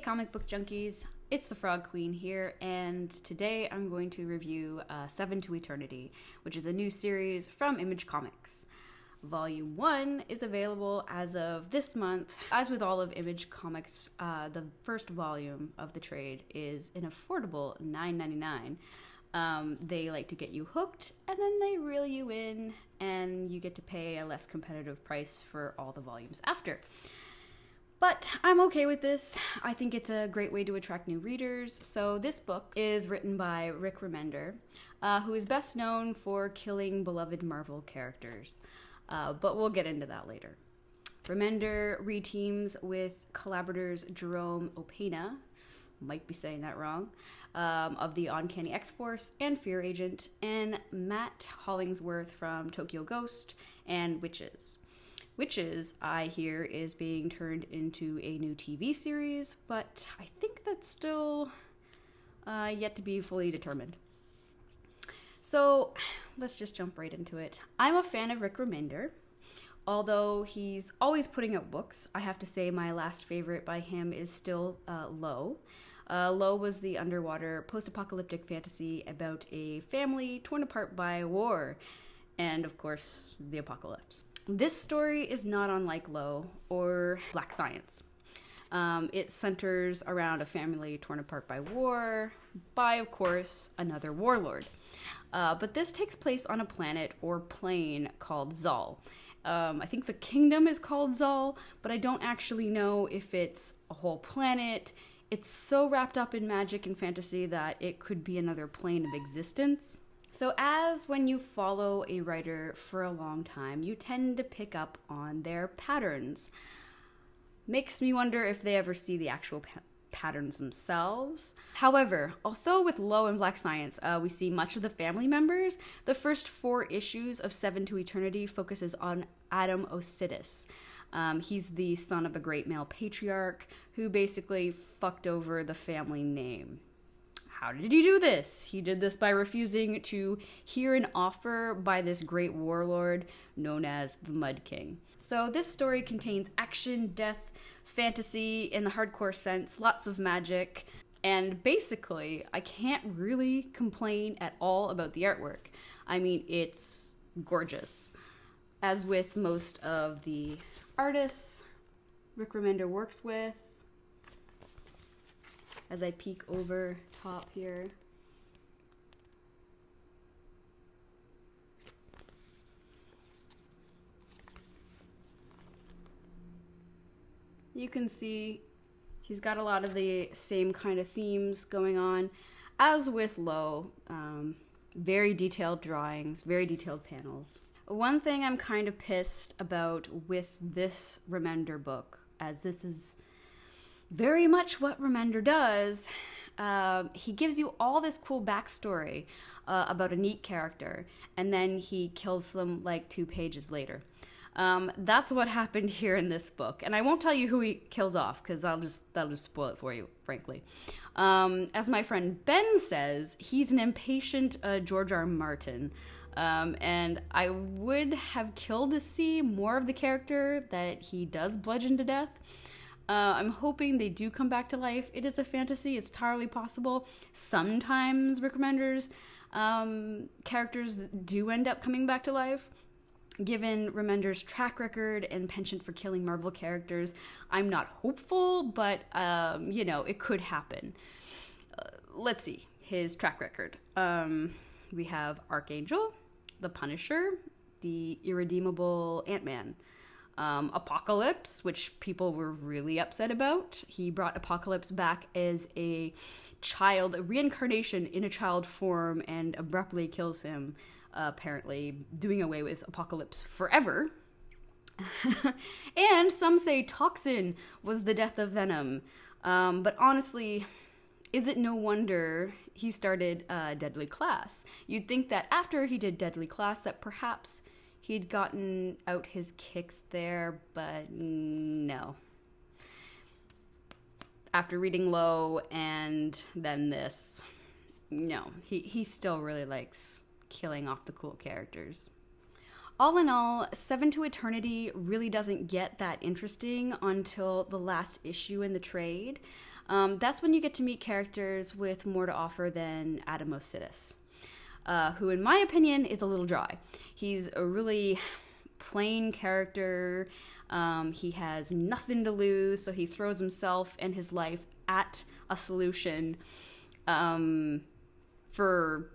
comic book junkies, it's the Frog Queen here, and today I'm going to review Seven to Eternity, which is a new series from Image Comics. Volume 1 is available as of this month. As with all of Image Comics, the first volume of the trade is an affordable $9.99. They like to get you hooked, and then they reel you in, and you get to pay a less competitive price for all the volumes after. But I'm okay with this. I think it's a great way to attract new readers. So this book is written by Rick Remender, who is best known for killing beloved Marvel characters. But we'll get into that later. Remender reteams with collaborators Jerome Opena, might be saying that wrong, of the Uncanny X-Force and Fear Agent, and Matt Hollingsworth from Tokyo Ghost and Witches. Witches, I hear, is being turned into a new TV series, but I think that's still yet to be fully determined. So let's just jump right into it. I'm a fan of Rick Remender. Although he's always putting out books, I have to say my last favorite by him is still Low. Low was the underwater post-apocalyptic fantasy about a family torn apart by war and, of course, the apocalypse. This story is not unlike Low or Black Science. It centers around a family torn apart by war, by, of course, another warlord. But this takes place on a planet or plane called Zal. I think the kingdom is called Zal, but I don't actually know if it's a whole planet. It's so wrapped up in magic and fantasy that it could be another plane of existence. So as when you follow a writer for a long time, you tend to pick up on their patterns. Makes me wonder if they ever see the actual patterns themselves. However, although with Low and Black Science we see much of the family members, the first 4 issues of Seven to Eternity focuses on Adam Osidis. He's the son of a great male patriarch who basically fucked over the family name. How did he do this? He did this by refusing to hear an offer by this great warlord known as the Mud King. So this story contains action, death, fantasy in the hardcore sense, lots of magic, and basically I can't really complain at all about the artwork. I mean, it's gorgeous. As with most of the artists Rick Remender works with, as I peek over top here. You can see he's got a lot of the same kind of themes going on as with Low. Very detailed drawings, very detailed panels. One thing I'm kind of pissed about with this Remender book, as this is very much what Remender does, he gives you all this cool backstory about a neat character, and then he kills them like 2 pages later. That's what happened here in this book, and I won't tell you who he kills off because that'll just spoil it for you, frankly. As my friend Ben says, he's an impatient George R. Martin, and I would have killed to see more of the character that he does bludgeon to death. I'm hoping they do come back to life. It is a fantasy. It's entirely possible. Sometimes Rick Remender's characters do end up coming back to life. Given Remender's track record and penchant for killing Marvel characters, I'm not hopeful, but, it could happen. Let's see his track record. We have Archangel, the Punisher, the Irredeemable Ant-Man, Apocalypse, which people were really upset about. He brought Apocalypse back as a reincarnation in a child form, and abruptly kills him, apparently doing away with Apocalypse forever. And some say Toxin was the death of Venom. But honestly, is it no wonder he started Deadly Class? You'd think that after he did Deadly Class that perhaps he'd gotten out his kicks there, but no. After reading Low and then this, no, he still really likes killing off the cool characters. All in all, Seven to Eternity really doesn't get that interesting until the last issue in the trade. That's when you get to meet characters with more to offer than Adam Osidis, who, in my opinion, is a little dry. He's a really plain character. He has nothing to lose, so he throws himself and his life at a solution for,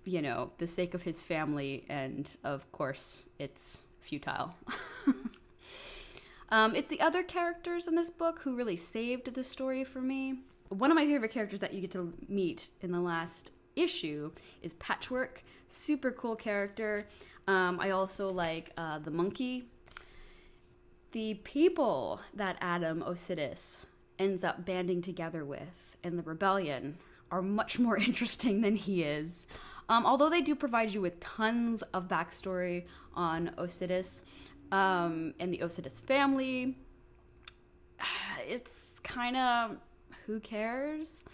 the sake of his family, and of course, it's futile. It's the other characters in this book who really saved the story for me. One of my favorite characters that you get to meet in the last issue is Patchwork. Super cool character. I also like the monkey. The people that Adam Osidis ends up banding together with in the rebellion are much more interesting than he is. Although they do provide you with tons of backstory on Osidis and the Osidis family, it's kind of, who cares?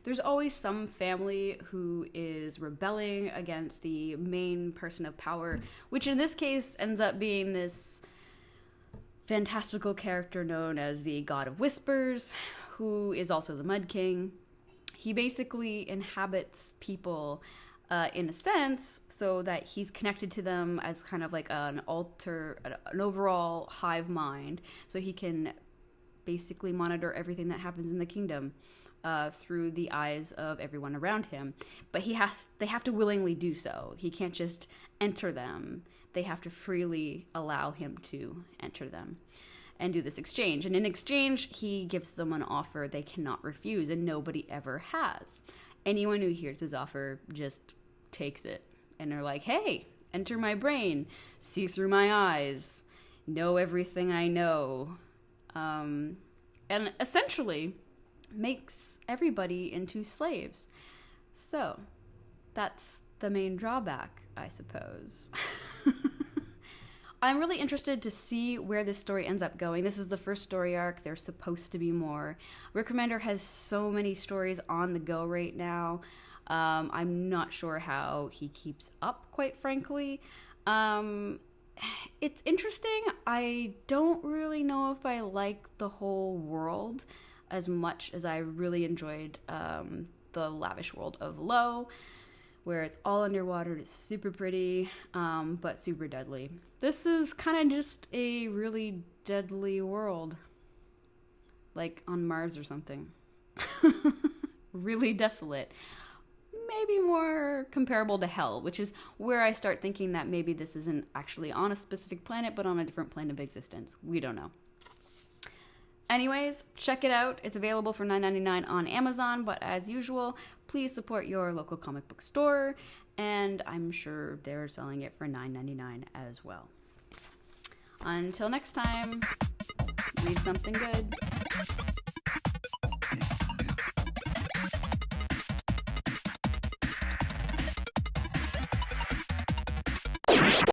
There's always some family who is rebelling against the main person of power, which in this case ends up being this fantastical character known as the God of Whispers, who is also the Mud King. He basically inhabits people in a sense, so that he's connected to them as kind of like an overall hive mind, so he can basically monitor everything that happens in the kingdom through the eyes of everyone around him. But they have to willingly do so. He can't just enter them. They have to freely allow him to enter them and do this exchange. And in exchange, he gives them an offer they cannot refuse, and nobody ever has. Anyone who hears his offer just takes it, and they're like, hey, enter my brain, see through my eyes, know everything I know, and essentially makes everybody into slaves. So that's the main drawback, I suppose. I'm really interested to see where this story ends up going. This is the first story arc. There's supposed to be more. Rick Remender has so many stories on the go right now. I'm not sure how he keeps up, quite frankly. It's interesting. I don't really know if I like the whole world as much as I really enjoyed the lavish world of Low, where it's all underwater, it's super pretty, but super deadly. This is kind of just a really deadly world, like on Mars or something. Really desolate. Maybe more comparable to Hell, which is where I start thinking that maybe this isn't actually on a specific planet, but on a different plane of existence. We don't know. Anyways, check it out. It's available for $9.99 on Amazon, but as usual, please support your local comic book store, and I'm sure they're selling it for $9.99 as well. Until next time, read something good.